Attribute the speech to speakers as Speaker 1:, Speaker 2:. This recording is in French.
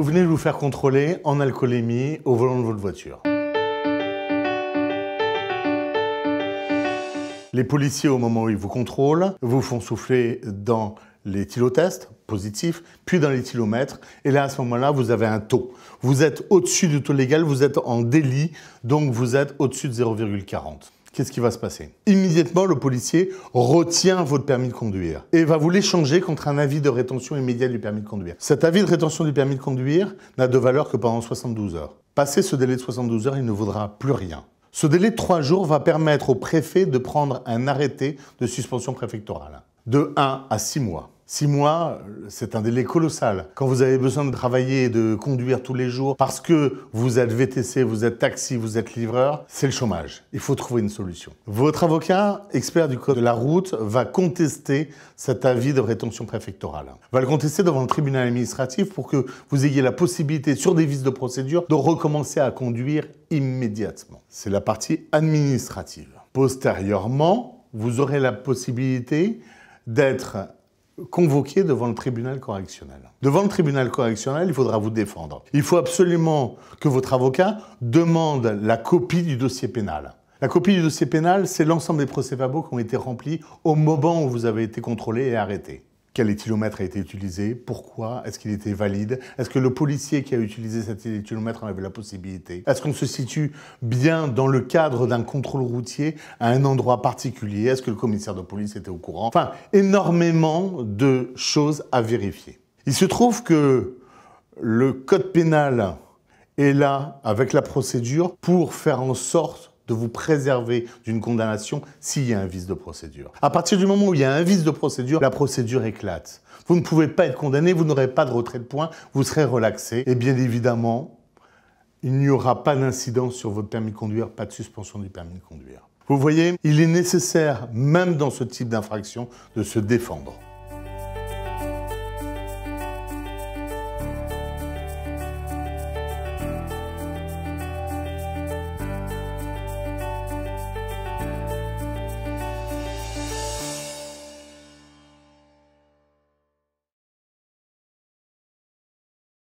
Speaker 1: Vous venez de vous faire contrôler en alcoolémie au volant de votre voiture. Les policiers, au moment où ils vous contrôlent, vous font souffler dans l'éthylotest positif, puis dans l'éthylomètre. Et là, à ce moment-là, vous avez un taux. Vous êtes au-dessus du taux légal, vous êtes en délit, donc vous êtes au-dessus de 0,40. Qu'est-ce qui va se passer? Immédiatement, le policier retient votre permis de conduire et va vous l'échanger contre un avis de rétention immédiat du permis de conduire. Cet avis de rétention du permis de conduire n'a de valeur que pendant 72 heures. Passé ce délai de 72 heures, il ne vaudra plus rien. Ce délai de 3 jours va permettre au préfet de prendre un arrêté de suspension préfectorale de 1 à 6 mois. 6 mois, c'est un délai colossal. Quand vous avez besoin de travailler et de conduire tous les jours parce que vous êtes VTC, vous êtes taxi, vous êtes livreur, c'est le chômage. Il faut trouver une solution. Votre avocat, expert du code de la route, va contester cet avis de rétention préfectorale. Va le contester devant le tribunal administratif pour que vous ayez la possibilité, sur des vices de procédure, de recommencer à conduire immédiatement. C'est la partie administrative. Postérieurement, vous aurez la possibilité d'être convoqué devant le tribunal correctionnel. Devant le tribunal correctionnel, il faudra vous défendre. Il faut absolument que votre avocat demande la copie du dossier pénal. La copie du dossier pénal, c'est l'ensemble des procès-verbaux qui ont été remplis au moment où vous avez été contrôlé et arrêté. Quel éthylomètre a été utilisé? Pourquoi? Est-ce qu'il était valide? Est-ce que le policier qui a utilisé cet éthylomètre en avait la possibilité? Est-ce qu'on se situe bien dans le cadre d'un contrôle routier à un endroit particulier? Est-ce que le commissaire de police était au courant? Enfin, énormément de choses à vérifier. Il se trouve que le code pénal est là avec la procédure pour faire en sorte de vous préserver d'une condamnation s'il y a un vice de procédure. À partir du moment où il y a un vice de procédure, la procédure éclate. Vous ne pouvez pas être condamné, vous n'aurez pas de retrait de points, vous serez relaxé. Et bien évidemment, il n'y aura pas d'incidence sur votre permis de conduire, pas de suspension du permis de conduire. Vous voyez, il est nécessaire, même dans ce type d'infraction, de se défendre.